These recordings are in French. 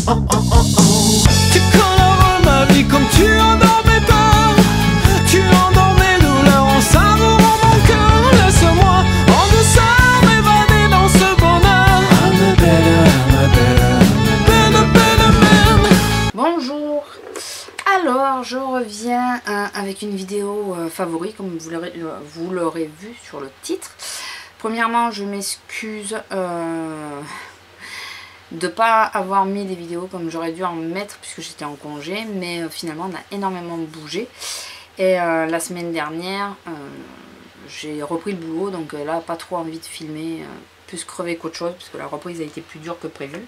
Tu colores ma vie comme tu endormais pas. Tu endormais douleur en savourant mon cœur. Laisse-moi en douceur m'évader dans ce bonheur. Bonjour. Alors je reviens avec une vidéo favori comme vous l'aurez vu sur le titre. Premièrement, je m'excuse de pas avoir mis des vidéos comme j'aurais dû en mettre puisque j'étais en congé, mais finalement on a énormément bougé et la semaine dernière j'ai repris le boulot, donc là pas trop envie de filmer, plus crever qu'autre chose puisque la reprise a été plus dure que prévu,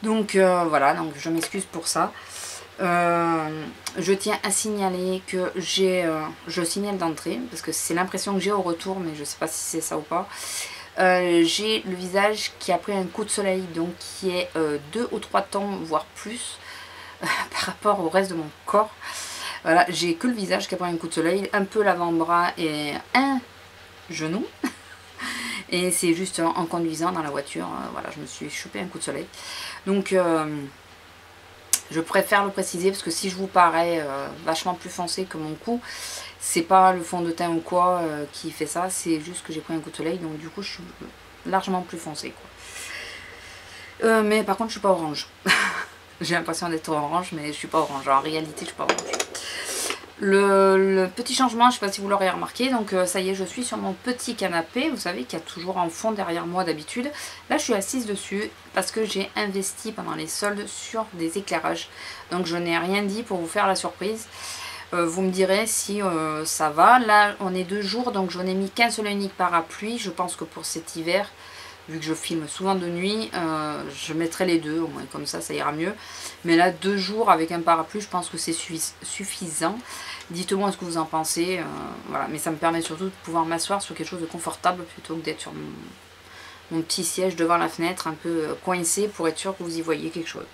donc voilà, donc je m'excuse pour ça. Je tiens à signaler que je signale d'entrée parce que c'est l'impression que j'ai au retour, mais je sais pas si c'est ça ou pas. J'ai le visage qui a pris un coup de soleil, donc qui est 2 ou 3 tons voire plus par rapport au reste de mon corps. Voilà, j'ai que le visage qui a pris un coup de soleil, un peu l'avant-bras et un genou. Et c'est juste en conduisant dans la voiture, voilà, je me suis chopé un coup de soleil. Donc je préfère le préciser parce que si je vous parais vachement plus foncé que mon cou, c'est pas le fond de teint ou quoi qui fait ça, c'est juste que j'ai pris un coup de soleil, donc du coup je suis largement plus foncé quoi. Mais par contre je suis pas orange. J'ai l'impression d'être orange mais je suis pas orange, en réalité je suis pas orange. Le petit changement, je sais pas si vous l'aurez remarqué, donc ça y est, je suis sur mon petit canapé, vous savez qu'il y a toujours un fond derrière moi d'habitude. Là je suis assise dessus parce que j'ai investi pendant les soldes sur des éclairages, donc je n'ai rien dit pour vous faire la surprise. Vous me direz si ça va. Là on est 2 jours, donc je n'ai mis qu'un seul et unique parapluie. Je pense que pour cet hiver, vu que je filme souvent de nuit, je mettrai les deux, au moins comme ça ira mieux. Mais là 2 jours avec un parapluie, je pense que c'est suffisant. Dites-moi ce que vous en pensez, voilà. Mais ça me permet surtout de pouvoir m'asseoir sur quelque chose de confortable plutôt que d'être sur mon petit siège devant la fenêtre un peu coincé, pour être sûr que vous y voyez quelque chose.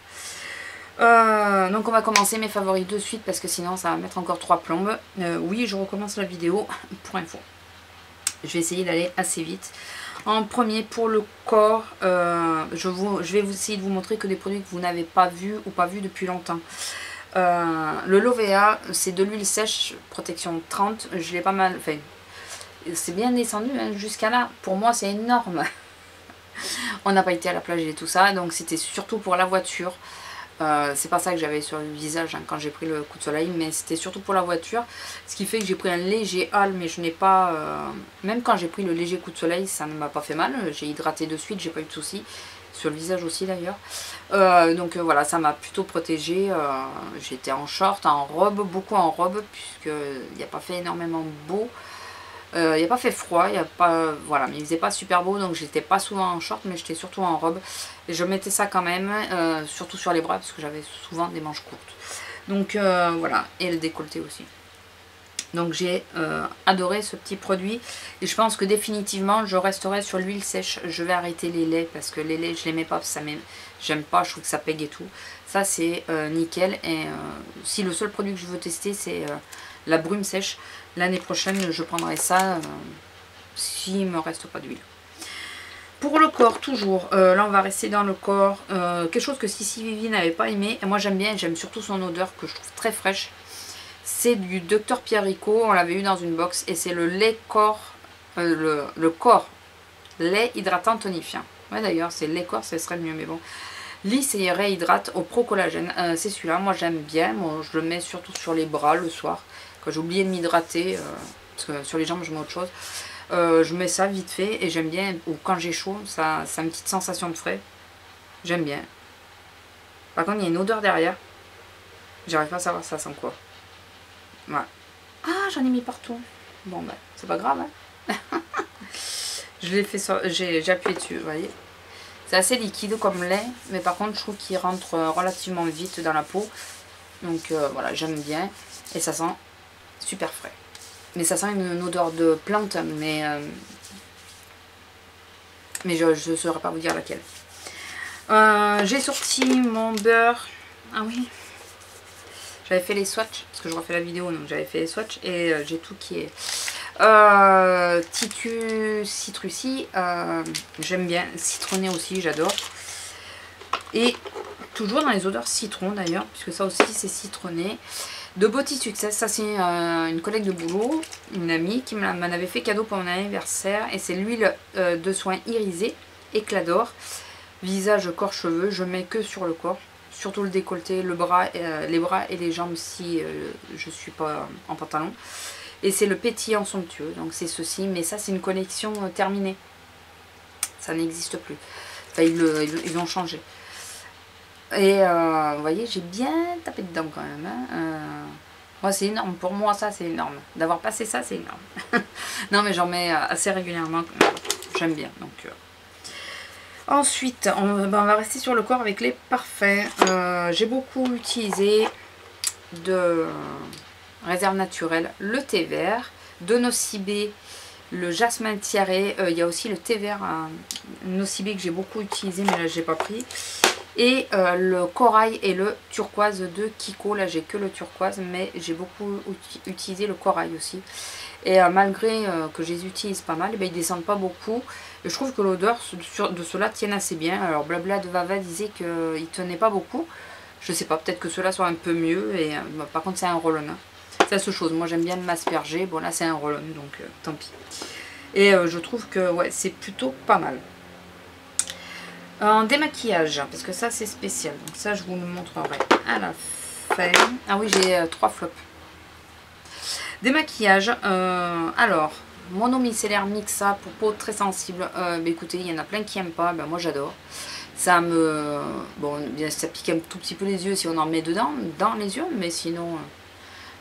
Donc on va commencer mes favoris de suite parce que sinon ça va mettre encore 3 plombes. Oui, je recommence la vidéo pour info. Je vais essayer d'aller assez vite. En premier, pour le corps, je vais essayer de vous montrer que des produits que vous n'avez pas vus ou pas vus depuis longtemps. Le Lovea, c'est de l'huile sèche, protection 30. Je l'ai pas mal, enfin, c'est bien descendu hein, jusqu'à là. Pour moi, c'est énorme. On n'a pas été à la plage et tout ça, donc c'était surtout pour la voiture. C'est pas ça que j'avais sur le visage hein, quand j'ai pris le coup de soleil, mais c'était surtout pour la voiture, ce qui fait que j'ai pris un léger hâle, mais je n'ai pas même quand j'ai pris le léger coup de soleil, ça ne m'a pas fait mal, j'ai hydraté de suite, j'ai pas eu de soucis sur le visage aussi d'ailleurs. Donc voilà, ça m'a plutôt protégée. J'étais en short, en robe, beaucoup en robe, puisqu'il n'y a pas fait énormément beau. Il n'y a pas fait froid, il y a pas, voilà, mais il faisait pas super beau, donc j'étais pas souvent en short, mais j'étais surtout en robe. Et je mettais ça quand même, surtout sur les bras, parce que j'avais souvent des manches courtes. Donc voilà, et le décolleté aussi. Donc j'ai adoré ce petit produit, et je pense que définitivement je resterai sur l'huile sèche. Je vais arrêter les laits, parce que les laits je les mets pas, j'aime pas, je trouve que ça pègue et tout. Ça c'est nickel, et si le seul produit que je veux tester c'est la brume sèche, l'année prochaine je prendrai ça s'il me reste pas d'huile. Pour le corps toujours, là on va rester dans le corps, quelque chose que Sissi Vivi n'avait pas aimé, et moi j'aime bien, j'aime surtout son odeur que je trouve très fraîche. C'est du Dr Pierrico, on l'avait eu dans une box, et c'est le lait corps, le corps lait hydratant tonifiant. Ouais d'ailleurs c'est lait corps, ce serait mieux, mais bon. Lisse et réhydrate au pro collagène, c'est celui-là, moi j'aime bien, moi, je le mets surtout sur les bras le soir, quand j'ai oublié de m'hydrater, parce que sur les jambes je mets autre chose. Je mets ça vite fait et j'aime bien, ou quand j'ai chaud, ça a une petite sensation de frais. J'aime bien. Par contre, il y a une odeur derrière. J'arrive pas à savoir ça sent quoi. Voilà. Ah, j'en ai mis partout. Bon, ben, c'est pas grave. Hein. Je l'ai fait, j'ai appuyé dessus, vous voyez. C'est assez liquide comme lait, mais par contre, je trouve qu'il rentre relativement vite dans la peau. Donc voilà, j'aime bien. Et ça sent super frais. Mais ça sent une odeur de plante, mais je ne saurais pas vous dire laquelle. J'ai sorti mon beurre. Ah oui. J'avais fait les swatchs, parce que je refais la vidéo, donc j'avais fait les swatchs. Et j'ai tout qui est Titus Citruci. J'aime bien. Citronné aussi, j'adore. Et Toujours dans les odeurs citron d'ailleurs, puisque ça aussi c'est citronné. De Body Success, ça c'est une collègue de boulot, une amie qui m'en avait fait cadeau pour mon anniversaire. Et c'est l'huile de soin irisée, éclat d'or, visage, corps, cheveux. Je mets que sur le corps, surtout le décolleté, le bras, les bras et les jambes si je suis pas en pantalon. Et c'est le pétillant somptueux, donc c'est ceci, mais ça c'est une collection terminée. Ça n'existe plus. Enfin, ils ont changé. Et vous voyez, j'ai bien tapé dedans quand même. Hein. Moi, c'est énorme. Pour moi, ça, c'est énorme. D'avoir passé ça, c'est énorme. Non, mais j'en mets assez régulièrement. J'aime bien. Donc, ensuite, on va rester sur le corps avec les parfums. J'ai beaucoup utilisé de réserve naturelle le thé vert, de Nocibé, le jasmin tiaré. Il y a aussi le thé vert Nocibé que j'ai beaucoup utilisé, mais là, j'ai pas pris. Et le corail et le turquoise de Kiko. Là j'ai que le turquoise, mais j'ai beaucoup utilisé le corail aussi. Et malgré que je les utilise pas mal, ils descendent pas beaucoup. Et je trouve que l'odeur de ceux-là tiennent assez bien. Alors Blabla de Vava disait qu'ils tenaient pas beaucoup. Je sais pas, peut-être que ceux-là sont un peu mieux. Et par contre c'est un roll-on. Hein. C'est la seule chose. Moi j'aime bien m'asperger. Bon là c'est un roll-on, donc tant pis. Et je trouve que ouais, c'est plutôt pas mal. En démaquillage, parce que ça c'est spécial, donc ça je vous le montrerai à la fin. Ah oui, j'ai 3 flops. Démaquillage, alors monomicellaire Mixa pour peau très sensible. Écoutez, il y en a plein qui n'aiment pas, moi j'adore. Ça me... Bon, ça pique un tout petit peu les yeux si on en met dedans, dans les yeux, mais sinon...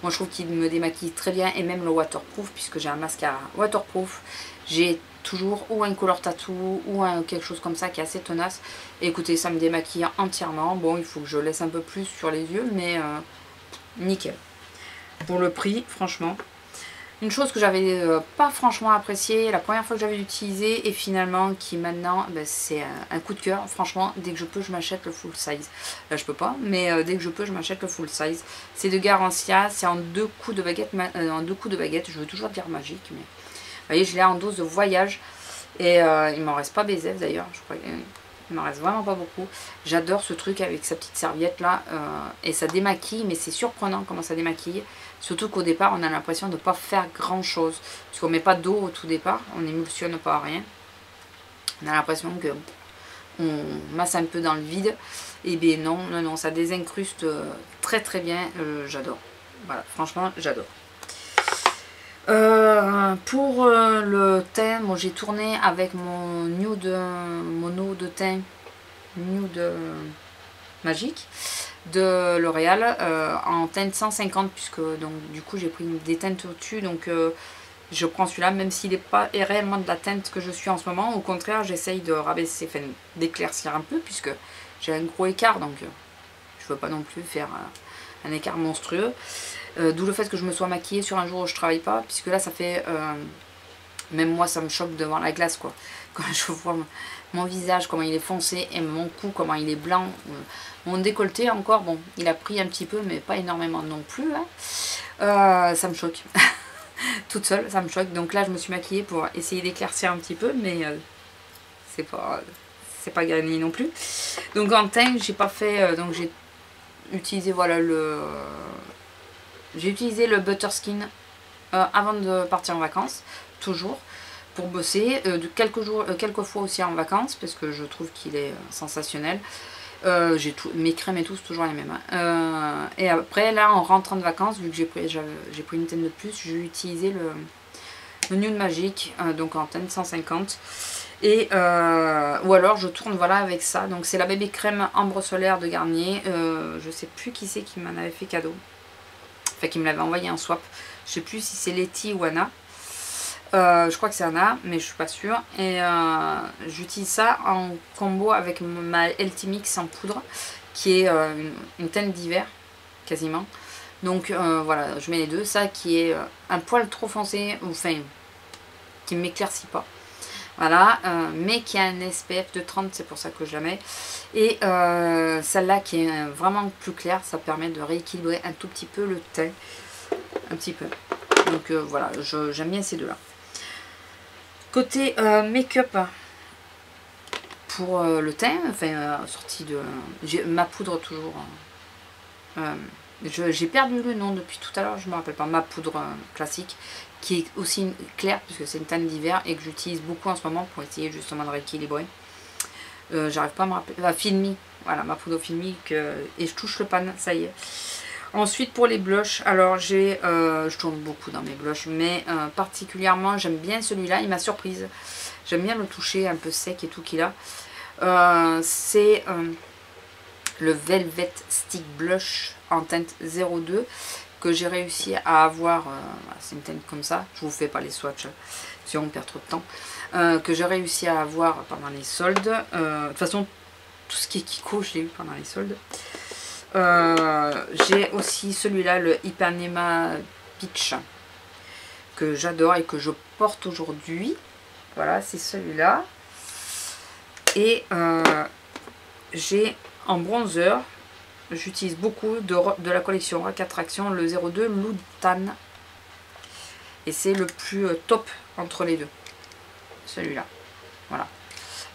moi je trouve qu'il me démaquille très bien, et même le waterproof, puisque j'ai un mascara waterproof. J'ai toujours ou un color tattoo ou quelque chose comme ça qui est assez tenace. Et écoutez, ça me démaquille entièrement. Bon, il faut que je laisse un peu plus sur les yeux, mais nickel. Pour le prix, franchement. Une chose que j'avais pas franchement appréciée la première fois que j'avais utilisé, et finalement qui maintenant c'est un coup de cœur. Franchement, dès que je peux je m'achète le full size. Là je peux pas, mais dès que je peux je m'achète le full size. C'est de Garancia, c'est en 2 coups de baguette, je veux toujours dire magique, mais vous voyez, je l'ai en dose de voyage. Et il m'en reste pas BZF d'ailleurs, je crois qu'il m'en reste vraiment pas beaucoup. J'adore ce truc avec sa petite serviette là, et ça démaquille, mais c'est surprenant comment ça démaquille. Surtout qu'au départ on a l'impression de ne pas faire grand chose, parce qu'on met pas d'eau au tout départ, on n'émulsionne pas rien. On a l'impression que on masse un peu dans le vide. Et bien non, non, ça désincruste très très bien, j'adore. Voilà, franchement j'adore. Pour le teint, bon, j'ai tourné avec mon eau de teint nude magique de L'Oréal en teinte 150, puisque donc du coup j'ai pris des teintes au-dessus, donc je prends celui-là même s'il n'est pas réellement de la teinte que je suis en ce moment. Au contraire, j'essaye de rabaisser, enfin, d'éclaircir un peu, puisque j'ai un gros écart, donc je veux pas non plus faire un écart monstrueux. D'où le fait que je me sois maquillée sur un jour où je travaille pas, puisque là ça fait même moi ça me choque devant la glace quoi, quand je vois mon visage comment il est foncé et mon cou comment il est blanc. Mon décolleté encore, bon, il a pris un petit peu mais pas énormément non plus hein. Ça me choque. Toute seule ça me choque, donc là je me suis maquillée pour essayer d'éclaircir un petit peu, mais c'est pas gagné non plus. Donc en teint j'ai pas fait, donc j'ai utilisé voilà j'ai utilisé le Butterskin avant de partir en vacances, toujours, pour bosser, quelques fois aussi en vacances, parce que je trouve qu'il est sensationnel. Mes crèmes et tout, c'est toujours les mêmes. Hein. Et après, là, en rentrant de vacances, vu que j'ai pris une teinte de plus, j'ai utilisé le Nude Magic, donc en teinte 150. Et, ou alors je tourne voilà avec ça. Donc c'est la bébé crème ambre solaire de Garnier. Je sais plus qui c'est qui m'en avait fait cadeau. Enfin, qui me l'avait envoyé en swap. Je sais plus si c'est Letty ou Anna. Je crois que c'est Anna, mais je suis pas sûre. Et j'utilise ça en combo avec ma LT Mix en poudre, qui est une teinte d'hiver, quasiment. Donc voilà, je mets les deux. Ça qui est un poil trop foncé, enfin, qui ne m'éclaircit pas. Voilà, mais qui a un SPF de 30, c'est pour ça que je la mets. Et celle-là qui est vraiment plus claire, ça permet de rééquilibrer un tout petit peu le teint. Un petit peu. Donc voilà, j'aime bien ces deux-là. Côté make-up, pour le teint, enfin sortie de ma poudre toujours. J'ai perdu le nom depuis tout à l'heure, je ne me rappelle pas. Ma poudre classique, qui est aussi claire puisque c'est une teinte d'hiver et que j'utilise beaucoup en ce moment pour essayer justement de rééquilibrer. J'arrive pas à me rappeler. Filmi, voilà, ma poudre filmique et je touche le pan, ça y est. Ensuite pour les blushs, alors je tourne beaucoup dans mes blushs, mais particulièrement j'aime bien celui-là, il m'a surprise. J'aime bien le toucher un peu sec et tout qu'il a. C'est le Velvet Stick Blush en teinte 02 que j'ai réussi à avoir. C'est une teinte comme ça, je vous fais pas les swatchs si on perd trop de temps. Que j'ai réussi à avoir pendant les soldes. De toute façon, tout ce qui est Kiko, je l'ai eu pendant les soldes. J'ai aussi celui-là, le Ipanema Peach, que j'adore et que je porte aujourd'hui. Voilà, c'est celui-là. Et j'ai en bronzer, j'utilise beaucoup de la collection Rack Attraction, le 02 Loutan. Et c'est le plus top entre les deux. Celui-là. Voilà.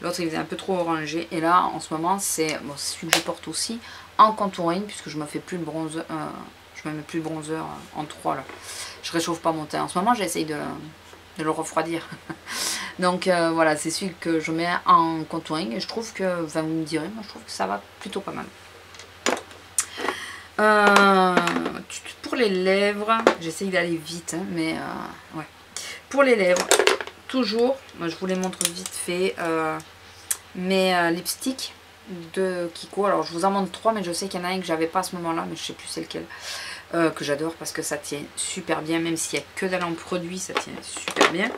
L'autre il faisait un peu trop orangé. Et là en ce moment c'est celui que je porte aussi en contouring, puisque je me fais plus le bronzer. Je me mets plus le bronzer en 3 là. Je réchauffe pas mon teint. En ce moment j'essaye de le refroidir. Donc voilà, c'est celui que je mets en contouring. Et je trouve que, enfin vous me direz, moi je trouve que ça va plutôt pas mal. Pour les lèvres, j'essaye d'aller vite, hein, mais ouais. Pour les lèvres, toujours, moi je vous les montre vite fait, mes lipsticks de Kiko. Alors je vous en montre 3, mais je sais qu'il y en a un que j'avais pas à ce moment là, mais je sais plus c'est lequel, que j'adore parce que ça tient super bien, même s'il n'y a que dalle en produit, ça tient super bien.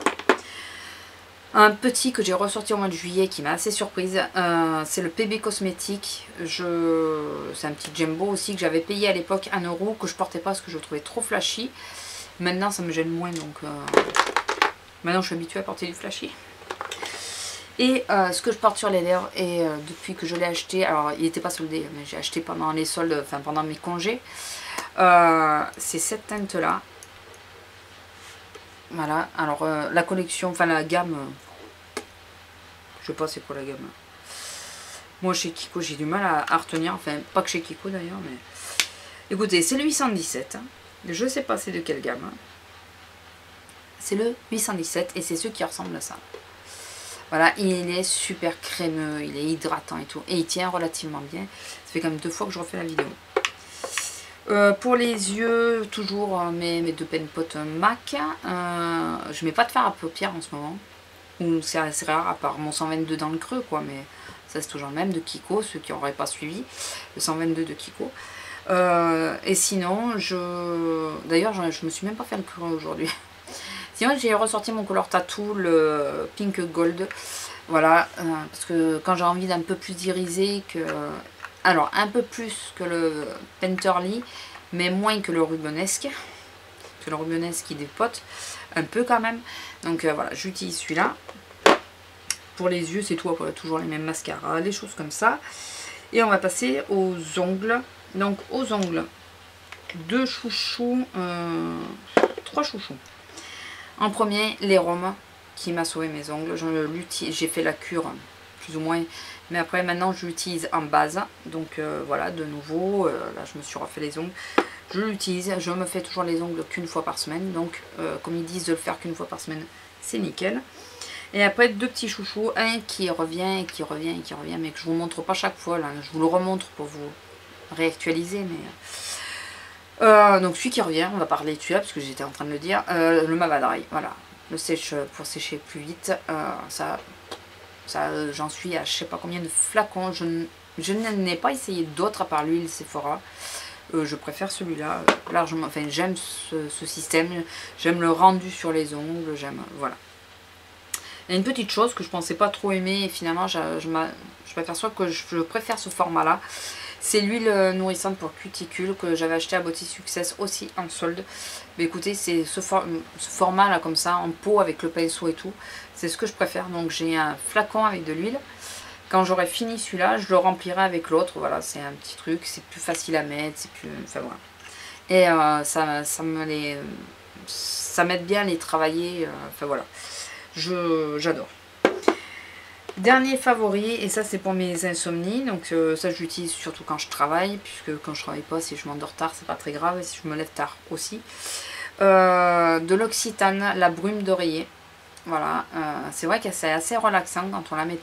Un petit que j'ai ressorti au mois de juillet qui m'a assez surprise, c'est le PB Cosmétique. C'est un petit jumbo aussi que j'avais payé à l'époque 1 €, que je portais pas parce que je le trouvais trop flashy. Maintenant ça me gêne moins, donc maintenant je suis habituée à porter du flashy. Et ce que je porte sur les lèvres, et depuis que je l'ai acheté, alors il n'était pas soldé, mais j'ai acheté pendant les soldes, enfin pendant mes congés, c'est cette teinte là. Voilà, alors la collection, enfin la gamme, je sais pas c'est quoi la gamme. Moi chez Kiko j'ai du mal à retenir, enfin pas que chez Kiko d'ailleurs, mais écoutez, c'est le 817, hein. Je sais pas c'est de quelle gamme. Hein. C'est le 817 et c'est ceux qui ressemblent à ça. Voilà, il est super crémeux, il est hydratant et tout, et il tient relativement bien. Ça fait quand même 2 fois que je refais la vidéo. Pour les yeux, toujours mes 2 pen pot MAC. Je mets pas de fard à paupières en ce moment. Ou c'est assez rare, à part mon 122 dans le creux, quoi. Mais ça, c'est toujours le même de Kiko, ceux qui n'auraient pas suivi. Le 122 de Kiko. Et sinon, d'ailleurs, je me suis même pas fait le creux aujourd'hui. Sinon, j'ai ressorti mon color tattoo, le Pink Gold. Voilà, parce que quand j'ai envie d'un peu plus irisé que... Alors, un peu plus que le Painterly, mais moins que le Rubenesque. Parce que le Rubenesque, il dépote un peu quand même. Donc voilà, j'utilise celui-là. Pour les yeux, c'est tout. Voilà, toujours les mêmes mascaras, des choses comme ça. Et on va passer aux ongles. Donc, aux ongles, 2 chouchous, 3 chouchous. En premier, l'Érome, qui m'a sauvé mes ongles. J'ai fait la cure, plus ou moins. Mais après, maintenant, je l'utilise en base. Donc voilà, de nouveau, là, je me suis refait les ongles. Je l'utilise. Je me fais toujours les ongles qu'une fois par semaine. Donc, comme ils disent de le faire qu'une fois par semaine, c'est nickel. Et après, 2 petits chouchous. Un qui revient et qui revient et qui revient. Mais que je vous montre pas chaque fois. Là, je vous le remontre pour vous réactualiser. Mais donc, celui qui revient, on va parler de celui-là, parce que j'étais en train de le dire. Le Mavadry. Voilà. Le sèche pour sécher plus vite. Ça j'en suis à je sais pas combien de flacons. Je n'en ai pas essayé d'autres à part l'huile Sephora. Je préfère celui-là largement. Enfin, j'aime ce système. J'aime le rendu sur les ongles. J'aime. Voilà. Il y a une petite chose que je pensais pas trop aimer. Et finalement, je m'aperçois que je préfère ce format-là. C'est l'huile nourrissante pour cuticule que j'avais acheté à Body Success aussi en solde. Mais écoutez, c'est ce format là comme ça, en pot avec le pinceau et tout. C'est ce que je préfère. Donc j'ai un flacon avec de l'huile. Quand j'aurai fini celui-là, je le remplirai avec l'autre. Voilà, c'est un petit truc. C'est plus facile à mettre. C'est plus... Enfin voilà. Et ça m'aide bien à les travailler. Enfin voilà. J'adore. Dernier favori, et ça c'est pour mes insomnies, donc ça je l'utilise surtout quand je travaille, puisque quand je travaille pas, si je m'endors tard c'est pas très grave, et si je me lève tard aussi. De l'Occitane, la brume d'oreiller. Voilà, c'est vrai que c'est assez relaxant quand on la met,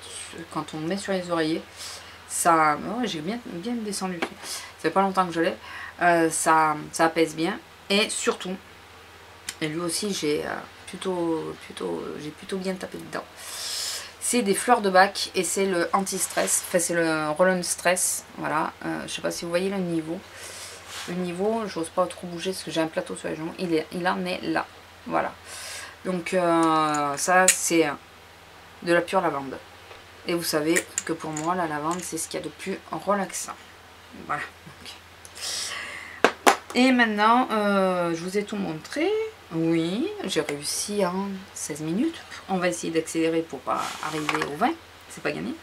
quand on met sur les oreillers. Ça, oh, j'ai bien descendu. Ça fait pas longtemps que je l'ai. Ça apaise bien, et surtout, et lui aussi j'ai plutôt bien tapé dedans. C'est des fleurs de bac et c'est le anti-stress, enfin c'est le roll-on stress, voilà. Je sais pas si vous voyez le niveau. Le niveau, j'ose pas trop bouger parce que j'ai un plateau sur les genoux, il en est là, voilà. Donc ça c'est de la pure lavande. Et vous savez que pour moi la lavande c'est ce qu'il y a de plus relaxant. Voilà. Et maintenant je vous ai tout montré. Oui, j'ai réussi en 16 minutes. On va essayer d'accélérer pour pas arriver au 20. C'est pas gagné.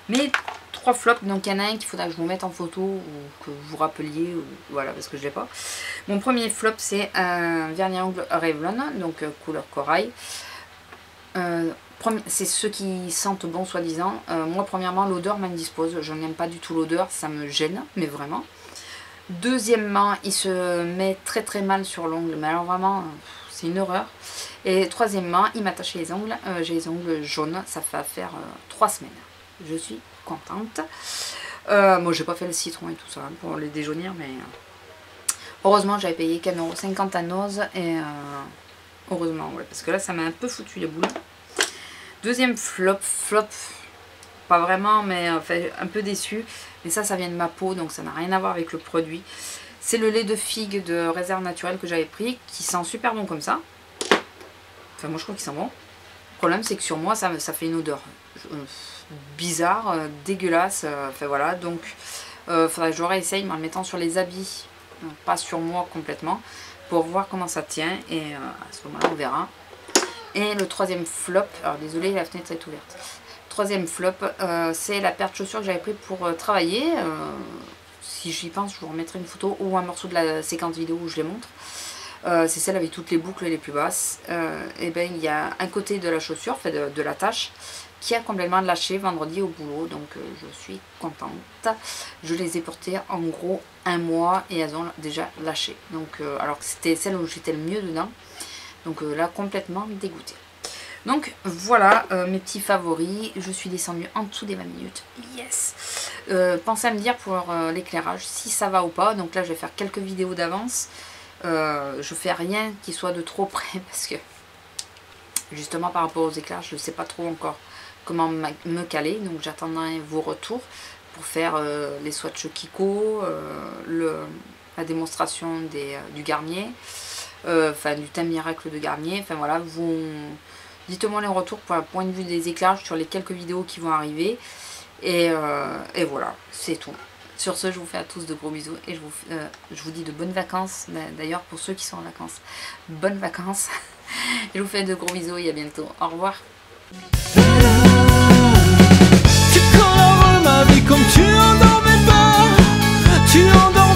Mais 3 flops, donc il y en a un qu'il faudra que je vous mette en photo ou que vous rappeliez, ou, voilà, parce que je l'ai pas. Mon premier flop c'est un vernis à ongles Revlon, donc couleur corail. C'est ceux qui sentent bon soi-disant. Moi premièrement l'odeur m'indispose, je n'aime pas du tout l'odeur, ça me gêne, mais vraiment. Deuxièmement, il se met très très mal sur l'ongle, mais alors vraiment c'est une horreur. Et troisièmement, il m'a taché les ongles, j'ai les ongles jaunes, ça va faire 3 semaines. Je suis contente. Moi j'ai pas fait le citron et tout ça hein, pour les déjaunir, mais heureusement j'avais payé 4,50 € à Nose et heureusement, ouais, parce que là ça m'a un peu foutu les boules. Deuxième flop, pas vraiment, mais enfin, un peu déçu. Mais ça vient de ma peau, donc ça n'a rien à voir avec le produit. C'est le lait de figue de Réserve Naturelle que j'avais pris, qui sent super bon comme ça. Enfin, moi je trouve qu'il sent bon. Le problème, c'est que sur moi, ça fait une odeur bizarre, dégueulasse. Enfin voilà, donc faudrait que je réessaye en le mettant sur les habits, pas sur moi complètement, pour voir comment ça tient. Et à ce moment-là, on verra. Et le troisième flop, alors désolé, la fenêtre est ouverte. Troisième flop, c'est la paire de chaussures que j'avais pris pour travailler. Si j'y pense, je vous remettrai une photo ou un morceau de la séquence vidéo où je les montre. C'est celle avec toutes les boucles les plus basses. Et ben il y a un côté de la chaussure, fait de la tache, qui a complètement lâché vendredi au boulot. Donc je suis contente. Je les ai portées en gros 1 mois et elles ont déjà lâché. Donc alors que c'était celle où j'étais le mieux dedans. Donc là complètement dégoûtée. Donc voilà mes petits favoris. Je suis descendue en dessous des 20 minutes. Yes. Pensez à me dire pour l'éclairage si ça va ou pas. Donc là je vais faire quelques vidéos d'avance. Je fais rien qui soit de trop près parce que justement par rapport aux éclairs je ne sais pas trop encore comment me caler. Donc j'attendrai vos retours pour faire les swatchs Kiko, la démonstration du Garnier, enfin du teint miracle de Garnier. Enfin voilà, dites-moi les retours pour le point de vue des éclairages sur les quelques vidéos qui vont arriver. Et voilà, c'est tout. Sur ce, je vous fais à tous de gros bisous et je vous dis de bonnes vacances. D'ailleurs, pour ceux qui sont en vacances, bonnes vacances. Je vous fais de gros bisous et à bientôt. Au revoir. Tu colores ma vie comme tu en dormais pas. Tu en dormais